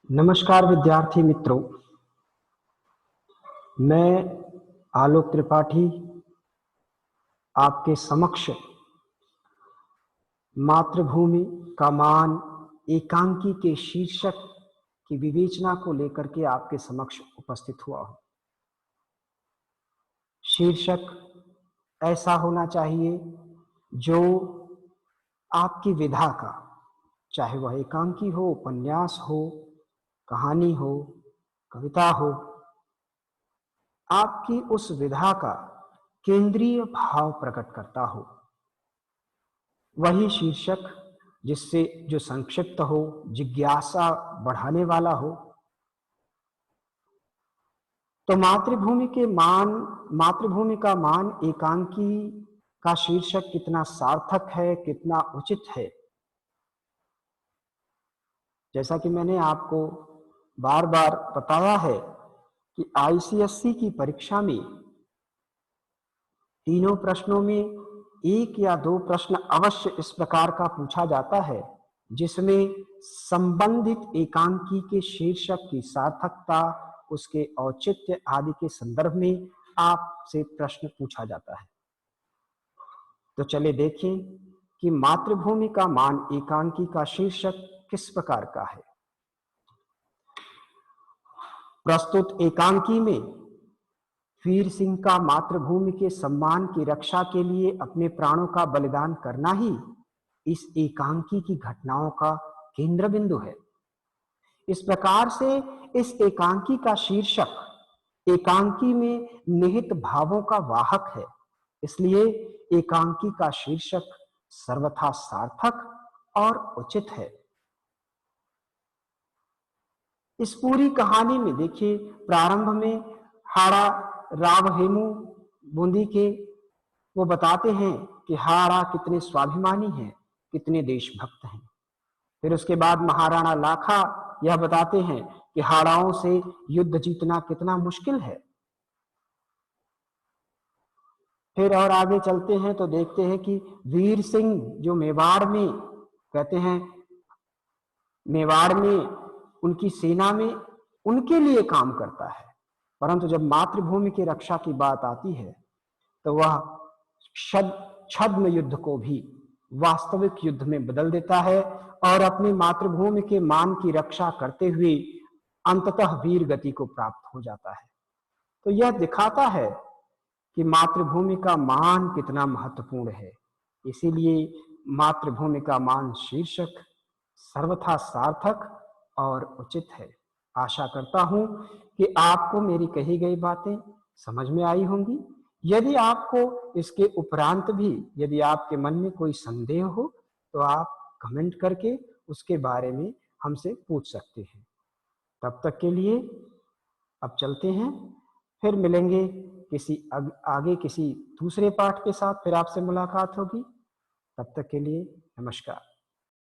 नमस्कार विद्यार्थी मित्रों, मैं आलोक त्रिपाठी आपके समक्ष मातृभूमि का मान एकांकी के शीर्षक की विवेचना को लेकर के आपके समक्ष उपस्थित हुआ हूं। शीर्षक ऐसा होना चाहिए जो आपकी विधा का, चाहे वह एकांकी हो, उपन्यास हो, कहानी हो, कविता हो, आपकी उस विधा का केंद्रीय भाव प्रकट करता हो। वही शीर्षक जिससे जो संक्षिप्त हो, जिज्ञासा बढ़ाने वाला हो। तो मातृभूमि का मान एकांकी का शीर्षक कितना सार्थक है, कितना उचित है। जैसा कि मैंने आपको बार बार बताया है कि आईसीएसई की परीक्षा में तीनों प्रश्नों में एक या दो प्रश्न अवश्य इस प्रकार का पूछा जाता है जिसमें संबंधित एकांकी के शीर्षक की सार्थकता, उसके औचित्य आदि के संदर्भ में आपसे प्रश्न पूछा जाता है। तो चलिए देखें कि मातृभूमि का मान एकांकी का शीर्षक किस प्रकार का है। प्रस्तुत एकांकी में वीर सिंह का मातृभूमि के सम्मान की रक्षा के लिए अपने प्राणों का बलिदान करना ही इस एकांकी की घटनाओं का केंद्र बिंदु है। इस प्रकार से इस एकांकी का शीर्षक एकांकी में निहित भावों का वाहक है। इसलिए एकांकी का शीर्षक सर्वथा सार्थक और उचित है। इस पूरी कहानी में देखिए, प्रारंभ में हाड़ा राव हेमू बूंदी के वो बताते हैं कि हाड़ा कितने स्वाभिमानी हैं, कितने देशभक्त हैं। फिर उसके बाद महाराणा लाखा यह बताते हैं कि हाड़ाओं से युद्ध जीतना कितना मुश्किल है। फिर और आगे चलते हैं तो देखते हैं कि वीर सिंह जो मेवाड़ में कहते हैं, मेवाड़ में उनकी सेना में उनके लिए काम करता है, परंतु जब मातृभूमि की रक्षा की बात आती है तो वह छद्म युद्ध को भी वास्तविक युद्ध में बदल देता है और अपनी मातृभूमि के मान की रक्षा करते हुए अंततः वीर गति को प्राप्त हो जाता है। तो यह दिखाता है कि मातृभूमि का मान कितना महत्वपूर्ण है। इसीलिए मातृभूमि का मान शीर्षक सर्वथा सार्थक और उचित है। आशा करता हूं कि आपको मेरी कही गई बातें समझ में आई होंगी। यदि आपको इसके उपरांत भी यदि आपके मन में कोई संदेह हो तो आप कमेंट करके उसके बारे में हमसे पूछ सकते हैं। तब तक के लिए अब चलते हैं, फिर मिलेंगे आगे किसी दूसरे पाठ के साथ। फिर आपसे मुलाकात होगी। तब तक के लिए नमस्कार।